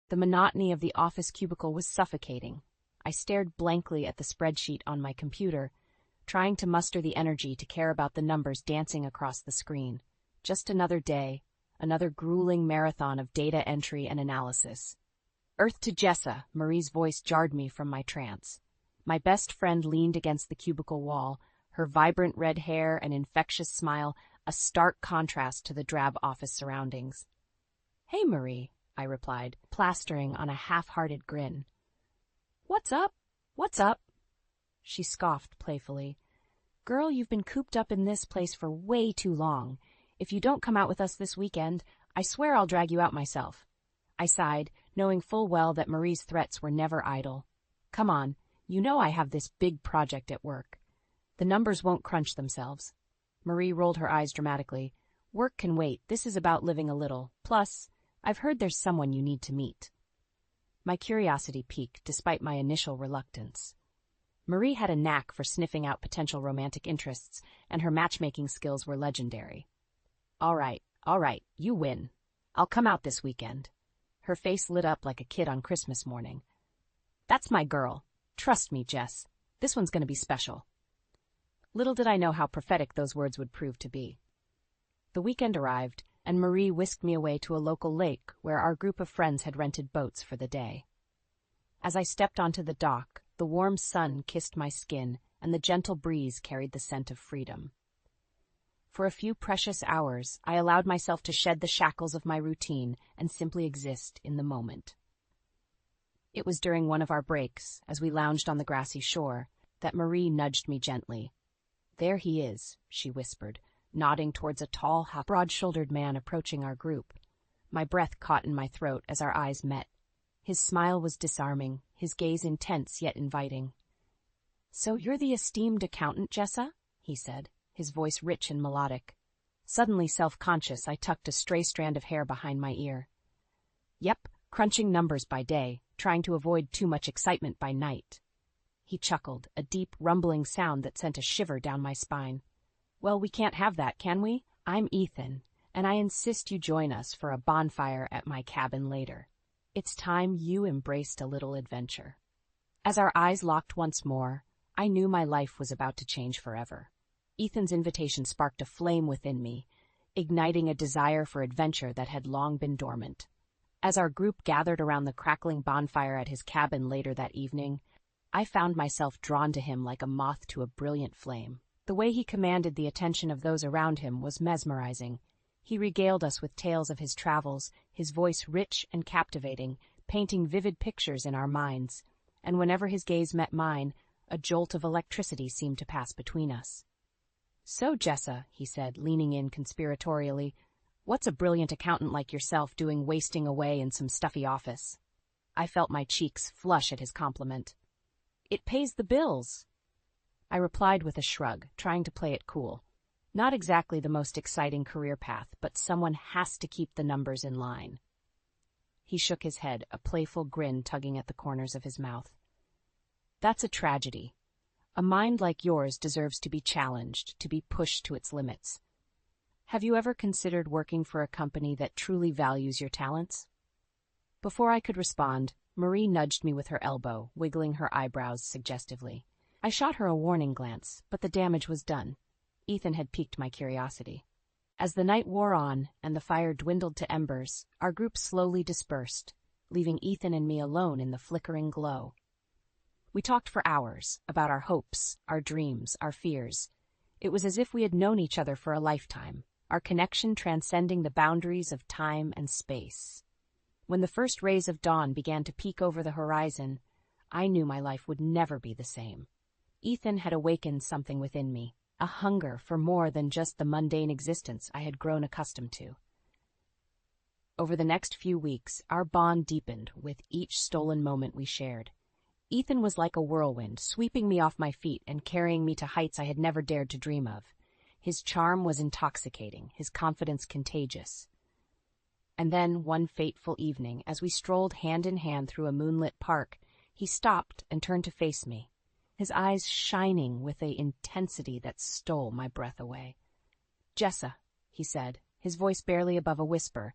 The monotony of the office cubicle was suffocating. I stared blankly at the spreadsheet on my computer, trying to muster the energy to care about the numbers dancing across the screen. Just another day, another grueling marathon of data entry and analysis. "Earth to Jessa," Marie's voice jarred me from my trance. My best friend leaned against the cubicle wall, her vibrant red hair and infectious smile a stark contrast to the drab office surroundings. "Hey, Marie," I replied, plastering on a half-hearted grin. "What's up? What's up?" She scoffed playfully. "Girl, you've been cooped up in this place for way too long. If you don't come out with us this weekend, I swear I'll drag you out myself." I sighed, knowing full well that Marie's threats were never idle. "Come on, you know I have this big project at work. The numbers won't crunch themselves." Marie rolled her eyes dramatically. "Work can wait. This is about living a little. Plus, I've heard there's someone you need to meet." My curiosity piqued despite my initial reluctance. Marie had a knack for sniffing out potential romantic interests, and her matchmaking skills were legendary. All right, you win. I'll come out this weekend." Her face lit up like a kid on Christmas morning. "That's my girl. Trust me, Jess. This one's going to be special." Little did I know how prophetic those words would prove to be. The weekend arrived, and Marie whisked me away to a local lake where our group of friends had rented boats for the day. As I stepped onto the dock, the warm sun kissed my skin, and the gentle breeze carried the scent of freedom. For a few precious hours, I allowed myself to shed the shackles of my routine and simply exist in the moment. It was during one of our breaks, as we lounged on the grassy shore, that Marie nudged me gently. "There he is," she whispered, nodding towards a tall, broad-shouldered man approaching our group. My breath caught in my throat as our eyes met. His smile was disarming, his gaze intense yet inviting. "So you're the esteemed accountant, Jessa?" he said, his voice rich and melodic. Suddenly self-conscious, I tucked a stray strand of hair behind my ear. "Yep, crunching numbers by day, trying to avoid too much excitement by night." He chuckled, a deep, rumbling sound that sent a shiver down my spine. "Well, we can't have that, can we? I'm Ethan, and I insist you join us for a bonfire at my cabin later. It's time you embraced a little adventure." As our eyes locked once more, I knew my life was about to change forever. Ethan's invitation sparked a flame within me, igniting a desire for adventure that had long been dormant. As our group gathered around the crackling bonfire at his cabin later that evening, I found myself drawn to him like a moth to a brilliant flame. The way he commanded the attention of those around him was mesmerizing. He regaled us with tales of his travels, his voice rich and captivating, painting vivid pictures in our minds, and whenever his gaze met mine, a jolt of electricity seemed to pass between us. "So, Jessa," he said, leaning in conspiratorially, "what's a brilliant accountant like yourself doing wasting away in some stuffy office?" I felt my cheeks flush at his compliment. "It pays the bills." I replied with a shrug, trying to play it cool. Not exactly the most exciting career path, but someone has to keep the numbers in line. He shook his head, a playful grin tugging at the corners of his mouth. "That's a tragedy. A mind like yours deserves to be challenged, to be pushed to its limits. Have you ever considered working for a company that truly values your talents?" Before I could respond, Marie nudged me with her elbow, wiggling her eyebrows suggestively. I shot her a warning glance, but the damage was done. Ethan had piqued my curiosity. As the night wore on and the fire dwindled to embers, our group slowly dispersed, leaving Ethan and me alone in the flickering glow. We talked for hours about our hopes, our dreams, our fears. It was as if we had known each other for a lifetime, our connection transcending the boundaries of time and space. When the first rays of dawn began to peek over the horizon, I knew my life would never be the same. Ethan had awakened something within me, a hunger for more than just the mundane existence I had grown accustomed to. Over the next few weeks, our bond deepened with each stolen moment we shared. Ethan was like a whirlwind, sweeping me off my feet and carrying me to heights I had never dared to dream of. His charm was intoxicating, his confidence contagious. And then, one fateful evening, as we strolled hand in hand through a moonlit park, he stopped and turned to face me, his eyes shining with an intensity that stole my breath away. "Jessa," he said, his voice barely above a whisper,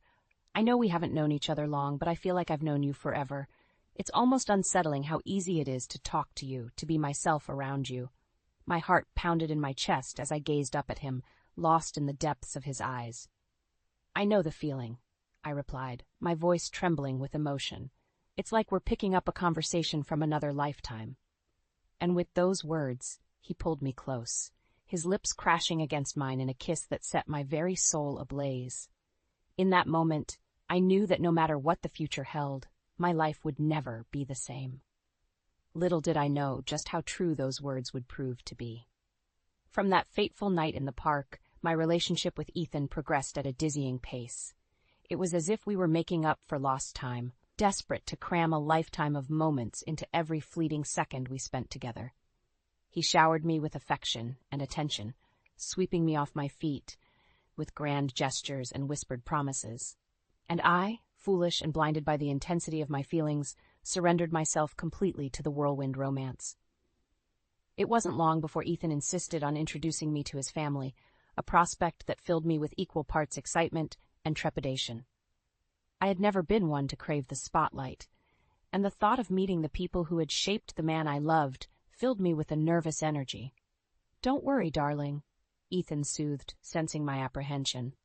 I know we haven't known each other long, but I feel like I've known you forever. It's almost unsettling how easy it is to talk to you, to be myself around you. My heart pounded in my chest as I gazed up at him, lost in the depths of his eyes. I know the feeling, I replied, my voice trembling with emotion. It's like we're picking up a conversation from another lifetime. And with those words, he pulled me close, his lips crashing against mine in a kiss that set my very soul ablaze. In that moment, I knew that no matter what the future held, my life would never be the same. Little did I know just how true those words would prove to be. From that fateful night in the park, my relationship with Ethan progressed at a dizzying pace. It was as if we were making up for lost time, desperate to cram a lifetime of moments into every fleeting second we spent together. He showered me with affection and attention, sweeping me off my feet with grand gestures and whispered promises. And I, foolish and blinded by the intensity of my feelings, surrendered myself completely to the whirlwind romance. It wasn't long before Ethan insisted on introducing me to his family, a prospect that filled me with equal parts excitement and trepidation. I had never been one to crave the spotlight, and the thought of meeting the people who had shaped the man I loved filled me with a nervous energy. "Don't worry, darling," Ethan soothed, sensing my apprehension.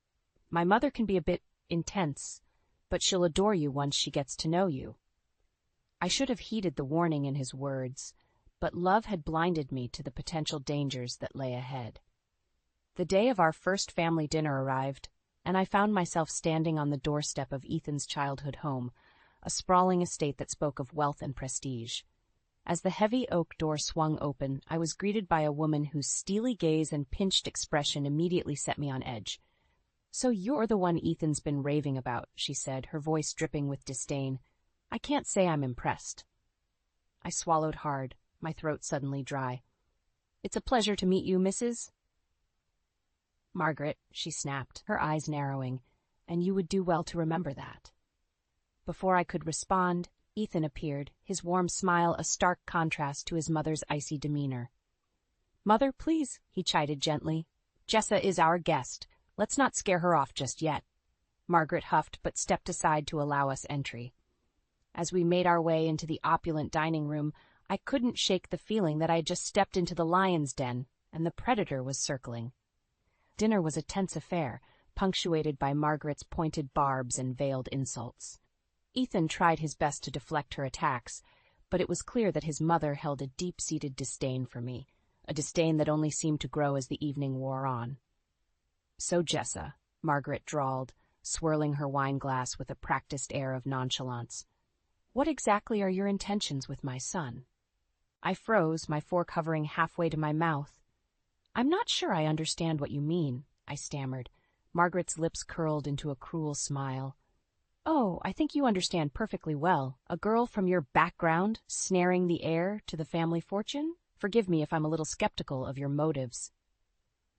"My mother can be a bit intense, but she'll adore you once she gets to know you." I should have heeded the warning in his words, but love had blinded me to the potential dangers that lay ahead. The day of our first family dinner arrived, and I found myself standing on the doorstep of Ethan's childhood home, a sprawling estate that spoke of wealth and prestige. As the heavy oak door swung open, I was greeted by a woman whose steely gaze and pinched expression immediately set me on edge. "So you're the one Ethan's been raving about," she said, her voice dripping with disdain. "I can't say I'm impressed." I swallowed hard, my throat suddenly dry. "It's a pleasure to meet you, Mrs. Margaret," she snapped, her eyes narrowing, "and you would do well to remember that." Before I could respond, Ethan appeared, his warm smile a stark contrast to his mother's icy demeanor. "Mother, please," he chided gently. "Jessa is our guest. Let's not scare her off just yet." Margaret huffed but stepped aside to allow us entry. As we made our way into the opulent dining room, I couldn't shake the feeling that I had just stepped into the lion's den, and the predator was circling. Dinner was a tense affair, punctuated by Margaret's pointed barbs and veiled insults. Ethan tried his best to deflect her attacks, but it was clear that his mother held a deep-seated disdain for me, a disdain that only seemed to grow as the evening wore on. "So, Jessa," Margaret drawled, swirling her wine-glass with a practiced air of nonchalance, "what exactly are your intentions with my son?" I froze, my fork hovering halfway to my mouth. "I'm not sure I understand what you mean," I stammered. Margaret's lips curled into a cruel smile. "Oh, I think you understand perfectly well. A girl from your background snaring the heir to the family fortune? Forgive me if I'm a little skeptical of your motives."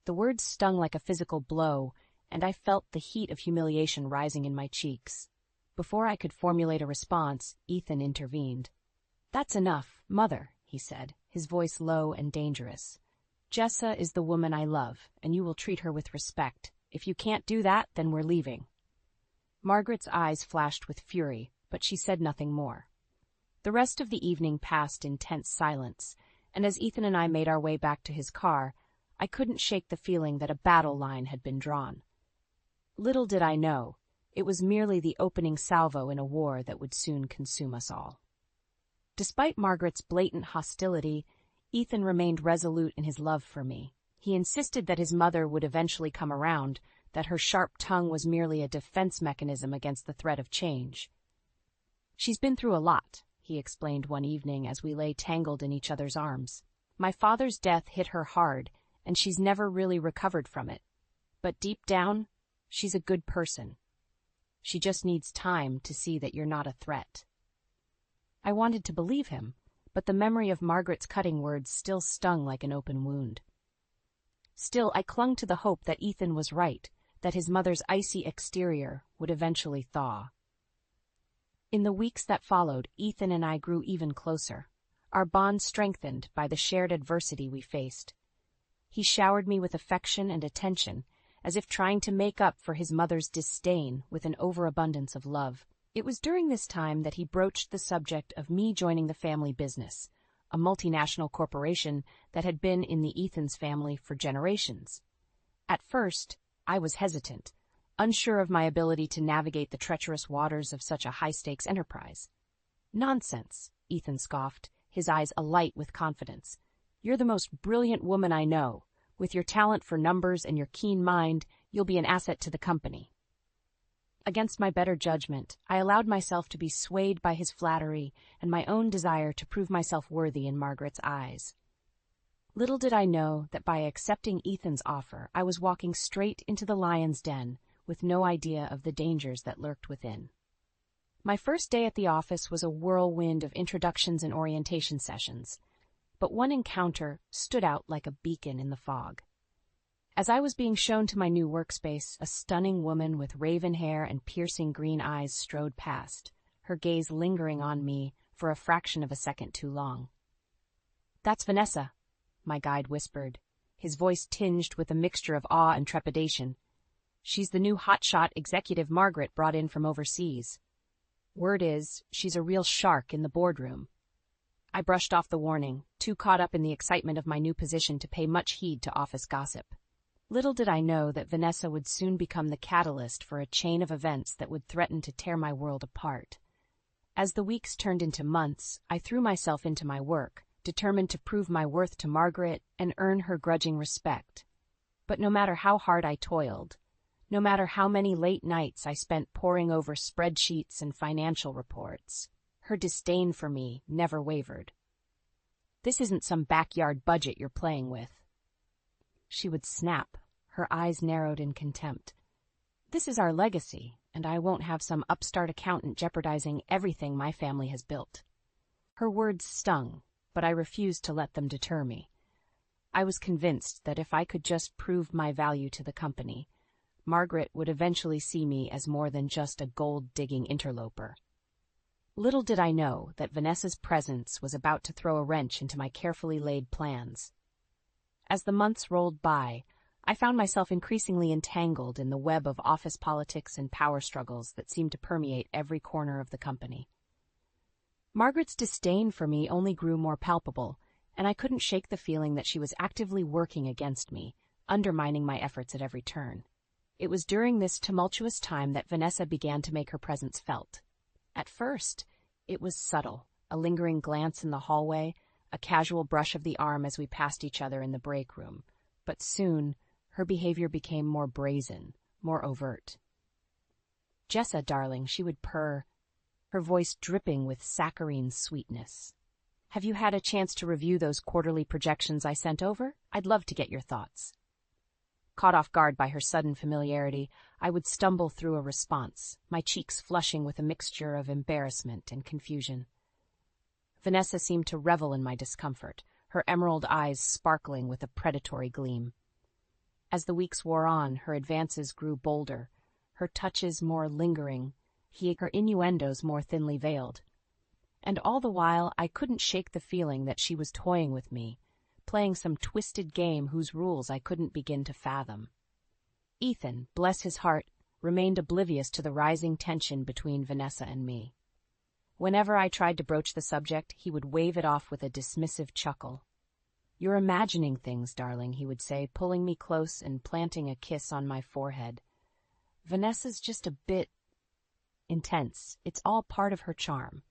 The words stung like a physical blow, and I felt the heat of humiliation rising in my cheeks. Before I could formulate a response, Ethan intervened. "That's enough, Mother," he said, his voice low and dangerous. "Jessa is the woman I love, and you will treat her with respect. If you can't do that, then we're leaving." Margaret's eyes flashed with fury, but she said nothing more. The rest of the evening passed in tense silence, and as Ethan and I made our way back to his car, I couldn't shake the feeling that a battle line had been drawn. Little did I know, it was merely the opening salvo in a war that would soon consume us all. Despite Margaret's blatant hostility, Ethan remained resolute in his love for me. He insisted that his mother would eventually come around, that her sharp tongue was merely a defense mechanism against the threat of change. "She's been through a lot," he explained one evening as we lay tangled in each other's arms. "My father's death hit her hard, and she's never really recovered from it. But deep down, she's a good person. She just needs time to see that you're not a threat." I wanted to believe him, but the memory of Margaret's cutting words still stung like an open wound. Still, I clung to the hope that Ethan was right, that his mother's icy exterior would eventually thaw. In the weeks that followed, Ethan and I grew even closer, our bond strengthened by the shared adversity we faced. He showered me with affection and attention, as if trying to make up for his mother's disdain with an overabundance of love. It was during this time that he broached the subject of me joining the family business, a multinational corporation that had been in the Ethan's family for generations. At first, I was hesitant, unsure of my ability to navigate the treacherous waters of such a high-stakes enterprise. "Nonsense," Ethan scoffed, his eyes alight with confidence. "You're the most brilliant woman I know. With your talent for numbers and your keen mind, you'll be an asset to the company." Against my better judgment, I allowed myself to be swayed by his flattery and my own desire to prove myself worthy in Margaret's eyes. Little did I know that by accepting Ethan's offer, I was walking straight into the lion's den, with no idea of the dangers that lurked within. My first day at the office was a whirlwind of introductions and orientation sessions, but one encounter stood out like a beacon in the fog. As I was being shown to my new workspace, a stunning woman with raven hair and piercing green eyes strode past, her gaze lingering on me for a fraction of a second too long. "That's Vanessa," my guide whispered, his voice tinged with a mixture of awe and trepidation. "She's the new hotshot executive Margaret brought in from overseas. Word is, she's a real shark in the boardroom." I brushed off the warning, too caught up in the excitement of my new position to pay much heed to office gossip. Little did I know that Vanessa would soon become the catalyst for a chain of events that would threaten to tear my world apart. As the weeks turned into months, I threw myself into my work, determined to prove my worth to Margaret and earn her grudging respect. But no matter how hard I toiled, no matter how many late nights I spent poring over spreadsheets and financial reports, her disdain for me never wavered. "This isn't some backyard budget you're playing with," she would snap, her eyes narrowed in contempt. "This is our legacy, and I won't have some upstart accountant jeopardizing everything my family has built." Her words stung, but I refused to let them deter me. I was convinced that if I could just prove my value to the company, Margaret would eventually see me as more than just a gold-digging interloper. Little did I know that Vanessa's presence was about to throw a wrench into my carefully laid plans. As the months rolled by, I found myself increasingly entangled in the web of office politics and power struggles that seemed to permeate every corner of the company. Margaret's disdain for me only grew more palpable, and I couldn't shake the feeling that she was actively working against me, undermining my efforts at every turn. It was during this tumultuous time that Vanessa began to make her presence felt. At first, it was subtle, a lingering glance in the hallway, a casual brush of the arm as we passed each other in the break room, but soon her behavior became more brazen, more overt. "Jessa, darling," she would purr, her voice dripping with saccharine sweetness. "Have you had a chance to review those quarterly projections I sent over? I'd love to get your thoughts." Caught off guard by her sudden familiarity, I would stumble through a response, my cheeks flushing with a mixture of embarrassment and confusion. Vanessa seemed to revel in my discomfort, her emerald eyes sparkling with a predatory gleam. As the weeks wore on, her advances grew bolder, her touches more lingering, her innuendos more thinly veiled. And all the while, I couldn't shake the feeling that she was toying with me, playing some twisted game whose rules I couldn't begin to fathom. Ethan, bless his heart, remained oblivious to the rising tension between Vanessa and me. Whenever I tried to broach the subject, he would wave it off with a dismissive chuckle. "You're imagining things, darling," he would say, pulling me close and planting a kiss on my forehead. "Vanessa's just a bit intense. It's all part of her charm."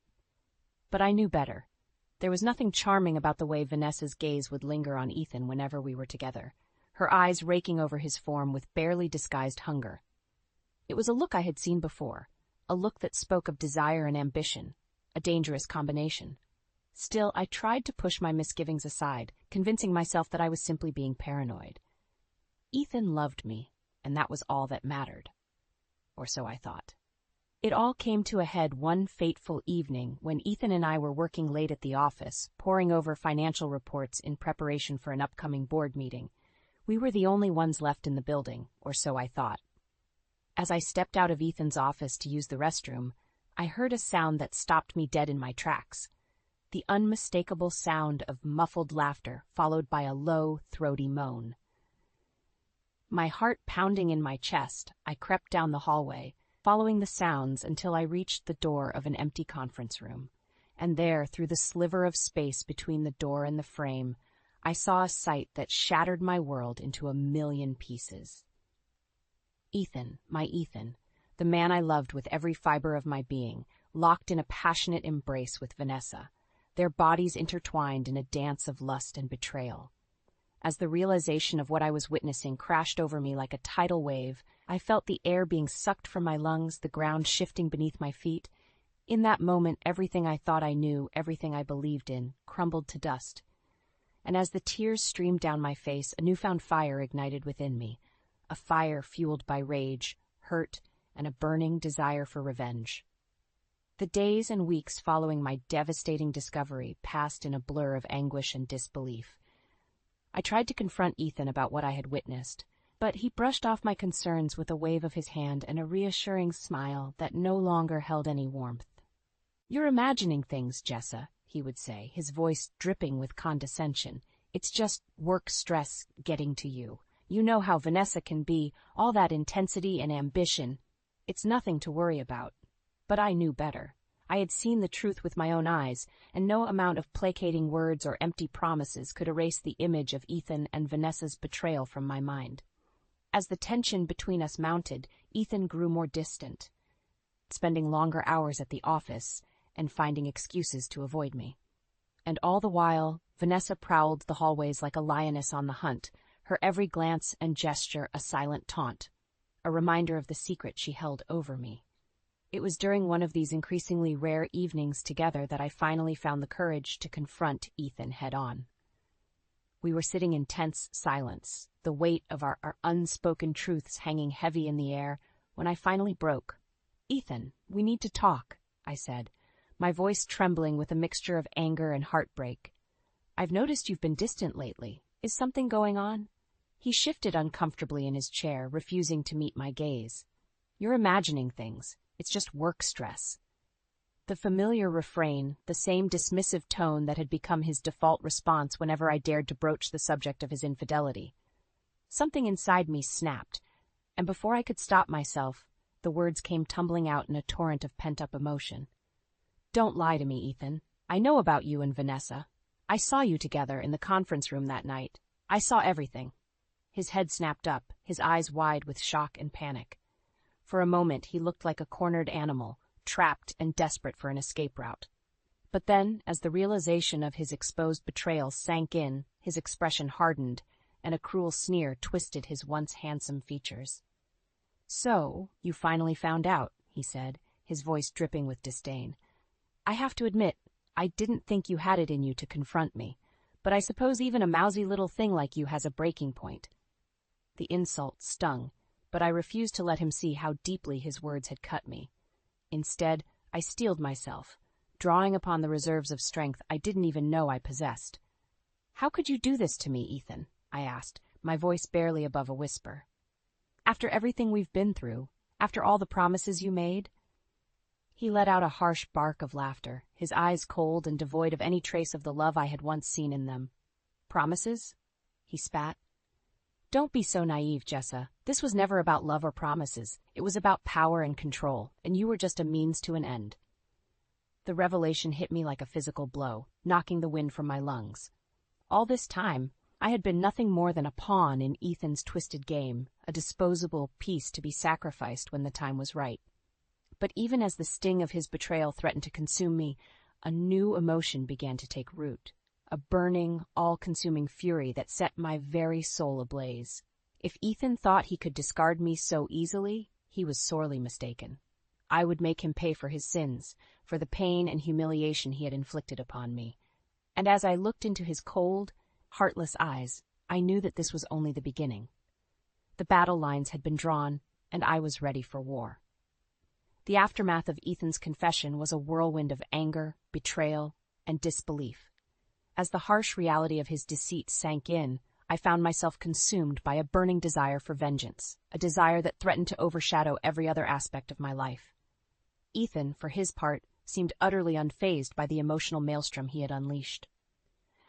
But I knew better. There was nothing charming about the way Vanessa's gaze would linger on Ethan whenever we were together, her eyes raking over his form with barely disguised hunger. It was a look I had seen before, a look that spoke of desire and ambition, a dangerous combination. Still, I tried to push my misgivings aside, convincing myself that I was simply being paranoid. Ethan loved me, and that was all that mattered. Or so I thought. It all came to a head one fateful evening when Ethan and I were working late at the office, poring over financial reports in preparation for an upcoming board meeting. We were the only ones left in the building, or so I thought. As I stepped out of Ethan's office to use the restroom, I heard a sound that stopped me dead in my tracks. The unmistakable sound of muffled laughter followed by a low, throaty moan. My heart pounding in my chest, I crept down the hallway, following the sounds until I reached the door of an empty conference room. And there, through the sliver of space between the door and the frame, I saw a sight that shattered my world into a million pieces. Ethan, my Ethan, the man I loved with every fiber of my being, locked in a passionate embrace with Vanessa, their bodies intertwined in a dance of lust and betrayal. As the realization of what I was witnessing crashed over me like a tidal wave, I felt the air being sucked from my lungs, the ground shifting beneath my feet. In that moment, everything I thought I knew, everything I believed in, crumbled to dust. And as the tears streamed down my face, a newfound fire ignited within me, a fire fueled by rage, hurt, and a burning desire for revenge. The days and weeks following my devastating discovery passed in a blur of anguish and disbelief. I tried to confront Ethan about what I had witnessed, but he brushed off my concerns with a wave of his hand and a reassuring smile that no longer held any warmth. "You're imagining things, Jessa," he would say, his voice dripping with condescension. "It's just work stress getting to you. You know how Vanessa can be, all that intensity and ambition. It's nothing to worry about." But I knew better. I had seen the truth with my own eyes, and no amount of placating words or empty promises could erase the image of Ethan and Vanessa's betrayal from my mind. As the tension between us mounted, Ethan grew more distant, spending longer hours at the office and finding excuses to avoid me. And all the while, Vanessa prowled the hallways like a lioness on the hunt, her every glance and gesture a silent taunt, a reminder of the secret she held over me. It was during one of these increasingly rare evenings together that I finally found the courage to confront Ethan head-on. We were sitting in tense silence, the weight of our unspoken truths hanging heavy in the air, when I finally broke. "Ethan, we need to talk," I said, my voice trembling with a mixture of anger and heartbreak. "I've noticed you've been distant lately. Is something going on?" He shifted uncomfortably in his chair, refusing to meet my gaze. "You're imagining things. It's just work stress." The familiar refrain, the same dismissive tone that had become his default response whenever I dared to broach the subject of his infidelity. Something inside me snapped, and before I could stop myself, the words came tumbling out in a torrent of pent-up emotion. "Don't lie to me, Ethan. I know about you and Vanessa. I saw you together in the conference room that night. I saw everything." His head snapped up, his eyes wide with shock and panic. For a moment, he looked like a cornered animal, trapped and desperate for an escape route. But then, as the realization of his exposed betrayal sank in, his expression hardened, and a cruel sneer twisted his once handsome features. "So, you finally found out," he said, his voice dripping with disdain. "I have to admit, I didn't think you had it in you to confront me, but I suppose even a mousy little thing like you has a breaking point." The insult stung, but I refused to let him see how deeply his words had cut me. Instead, I steeled myself, drawing upon the reserves of strength I didn't even know I possessed. "How could you do this to me, Ethan?" I asked, my voice barely above a whisper. "After everything we've been through, after all the promises you made?" He let out a harsh bark of laughter, his eyes cold and devoid of any trace of the love I had once seen in them. "Promises?" he spat. "Don't be so naive, Jessa. This was never about love or promises. It was about power and control, and you were just a means to an end." The revelation hit me like a physical blow, knocking the wind from my lungs. All this time, I had been nothing more than a pawn in Ethan's twisted game, a disposable piece to be sacrificed when the time was right. But even as the sting of his betrayal threatened to consume me, a new emotion began to take root. A burning, all-consuming fury that set my very soul ablaze. If Ethan thought he could discard me so easily, he was sorely mistaken. I would make him pay for his sins, for the pain and humiliation he had inflicted upon me. And as I looked into his cold, heartless eyes, I knew that this was only the beginning. The battle lines had been drawn, and I was ready for war. The aftermath of Ethan's confession was a whirlwind of anger, betrayal, and disbelief. As the harsh reality of his deceit sank in, I found myself consumed by a burning desire for vengeance, a desire that threatened to overshadow every other aspect of my life. Ethan, for his part, seemed utterly unfazed by the emotional maelstrom he had unleashed.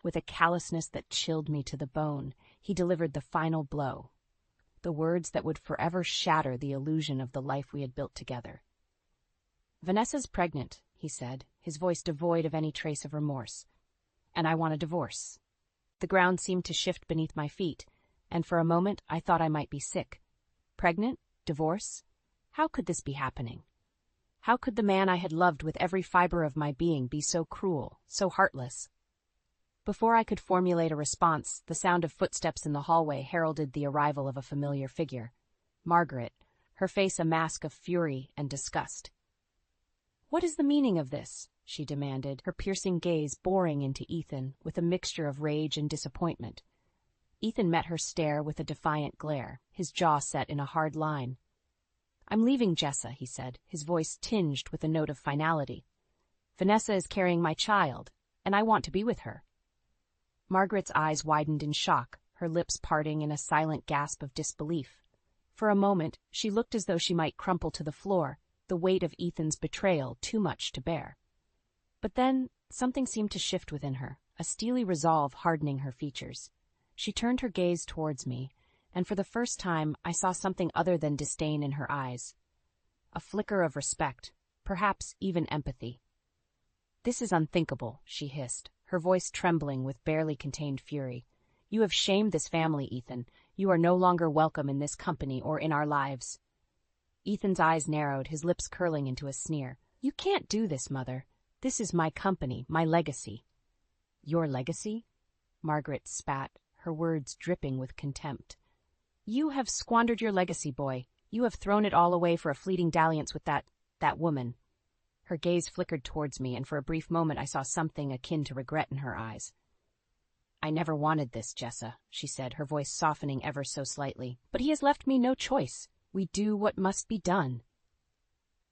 With a callousness that chilled me to the bone, he delivered the final blow. the words that would forever shatter the illusion of the life we had built together. "Vanessa's pregnant," he said, his voice devoid of any trace of remorse. "And I want a divorce." The ground seemed to shift beneath my feet, and for a moment I thought I might be sick. Pregnant? Divorce? How could this be happening? How could the man I had loved with every fiber of my being be so cruel, so heartless? Before I could formulate a response, the sound of footsteps in the hallway heralded the arrival of a familiar figure. Margaret, her face a mask of fury and disgust. "What is the meaning of this?" she demanded, her piercing gaze boring into Ethan with a mixture of rage and disappointment. Ethan met her stare with a defiant glare, his jaw set in a hard line. "I'm leaving Jessa," he said, his voice tinged with a note of finality. "Vanessa is carrying my child, and I want to be with her." Margaret's eyes widened in shock, her lips parting in a silent gasp of disbelief. For a moment, she looked as though she might crumple to the floor, the weight of Ethan's betrayal too much to bear. But then, something seemed to shift within her, a steely resolve hardening her features. She turned her gaze towards me, and for the first time I saw something other than disdain in her eyes. A flicker of respect, perhaps even empathy. "This is unthinkable," she hissed, her voice trembling with barely contained fury. "You have shamed this family, Ethan. You are no longer welcome in this company or in our lives." Ethan's eyes narrowed, his lips curling into a sneer. "You can't do this, Mother. This is my company, my legacy." "Your legacy?" Margaret spat, her words dripping with contempt. "You have squandered your legacy, boy. You have thrown it all away for a fleeting dalliance with that woman." Her gaze flickered towards me, and for a brief moment I saw something akin to regret in her eyes. "I never wanted this, Jessa," she said, her voice softening ever so slightly. "But he has left me no choice. We do what must be done."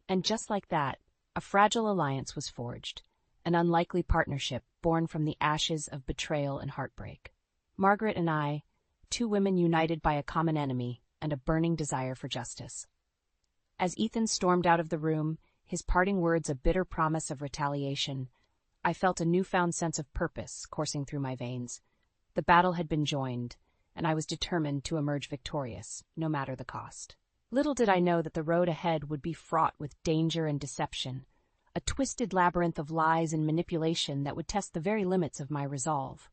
And just like that, a fragile alliance was forged, an unlikely partnership born from the ashes of betrayal and heartbreak. Margaret and I, two women united by a common enemy and a burning desire for justice. As Ethan stormed out of the room, his parting words a bitter promise of retaliation, I felt a newfound sense of purpose coursing through my veins. The battle had been joined, and I was determined to emerge victorious, no matter the cost. Little did I know that the road ahead would be fraught with danger and deception, a twisted labyrinth of lies and manipulation that would test the very limits of my resolve.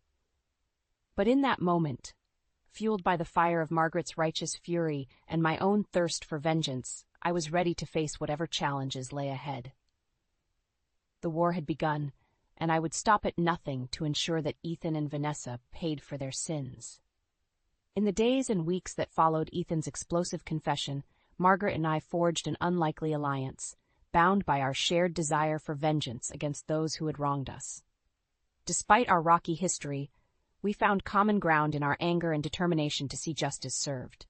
But in that moment, fueled by the fire of Margaret's righteous fury and my own thirst for vengeance, I was ready to face whatever challenges lay ahead. The war had begun, and I would stop at nothing to ensure that Ethan and Vanessa paid for their sins. In the days and weeks that followed Ethan's explosive confession, Margaret and I forged an unlikely alliance, bound by our shared desire for vengeance against those who had wronged us. Despite our rocky history, we found common ground in our anger and determination to see justice served.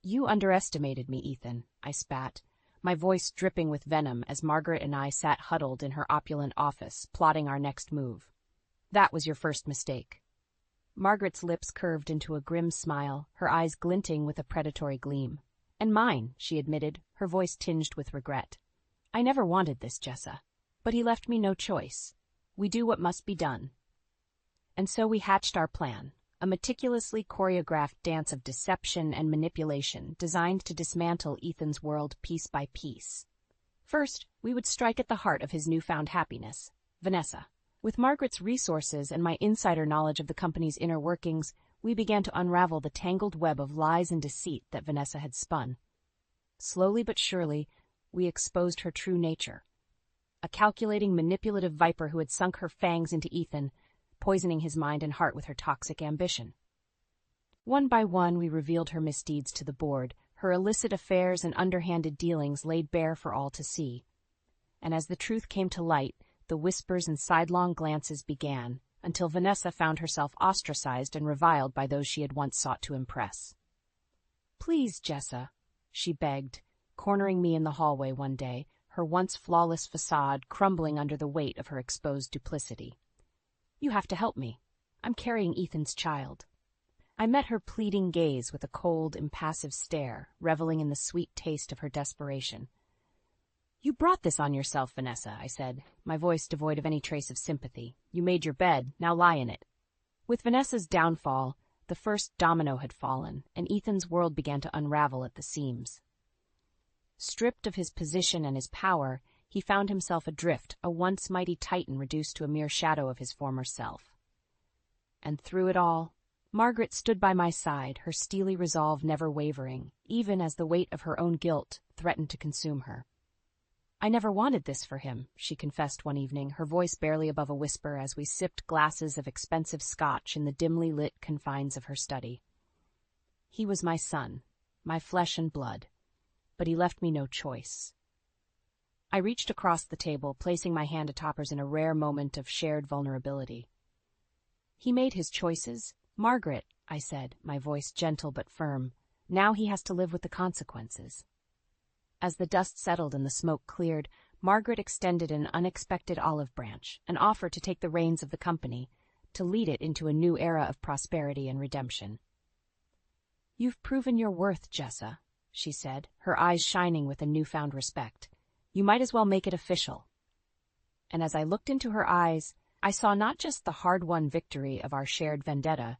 "You underestimated me, Ethan," I spat, my voice dripping with venom as Margaret and I sat huddled in her opulent office, plotting our next move. "That was your first mistake." Margaret's lips curved into a grim smile, her eyes glinting with a predatory gleam. "And mine," she admitted, her voice tinged with regret. "I never wanted this, Jessa. But he left me no choice. We do what must be done." And so we hatched our plan, a meticulously choreographed dance of deception and manipulation designed to dismantle Ethan's world piece by piece. First, we would strike at the heart of his newfound happiness, Vanessa. With Margaret's resources and my insider knowledge of the company's inner workings, we began to unravel the tangled web of lies and deceit that Vanessa had spun. Slowly but surely, we exposed her true nature. A calculating, manipulative viper who had sunk her fangs into Ethan, poisoning his mind and heart with her toxic ambition. One by one, we revealed her misdeeds to the board, her illicit affairs and underhanded dealings laid bare for all to see. And as the truth came to light, the whispers and sidelong glances began, until Vanessa found herself ostracized and reviled by those she had once sought to impress. "Please, Jessa," she begged, cornering me in the hallway one day, her once flawless facade crumbling under the weight of her exposed duplicity. "You have to help me. I'm carrying Ethan's child." I met her pleading gaze with a cold, impassive stare, reveling in the sweet taste of her desperation. "You brought this on yourself, Vanessa," I said, my voice devoid of any trace of sympathy. "You made your bed, now lie in it." With Vanessa's downfall, the the first domino had fallen, and Ethan's world began to unravel at the seams. Stripped of his position and his power, he found himself adrift, a once mighty titan reduced to a mere shadow of his former self. And through it all, Margaret stood by my side, her steely resolve never wavering, even as the weight of her own guilt threatened to consume her. "I never wanted this for him," she confessed one evening, her voice barely above a whisper as we sipped glasses of expensive scotch in the dimly lit confines of her study. "He was my son, my flesh and blood, but he left me no choice." I reached across the table, placing my hand atop hers in a rare moment of shared vulnerability. "He made his choices. Margaret," I said, my voice gentle but firm, "now he has to live with the consequences." As the dust settled and the smoke cleared, Margaret extended an unexpected olive branch, an offer to take the reins of the company, to lead it into a new era of prosperity and redemption. "You've proven your worth, Jessa," she said, her eyes shining with a newfound respect. "You might as well make it official." And as I looked into her eyes, I saw not just the hard-won victory of our shared vendetta,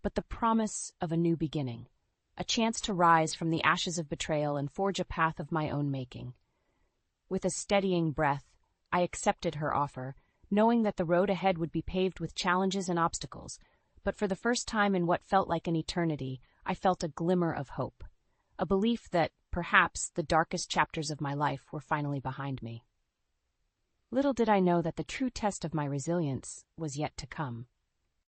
but the promise of a new beginning. A chance to rise from the ashes of betrayal and forge a path of my own making. With a steadying breath, I accepted her offer, knowing that the road ahead would be paved with challenges and obstacles, but for the first time in what felt like an eternity, I felt a glimmer of hope, a belief that, perhaps, the darkest chapters of my life were finally behind me. Little did I know that the true test of my resilience was yet to come.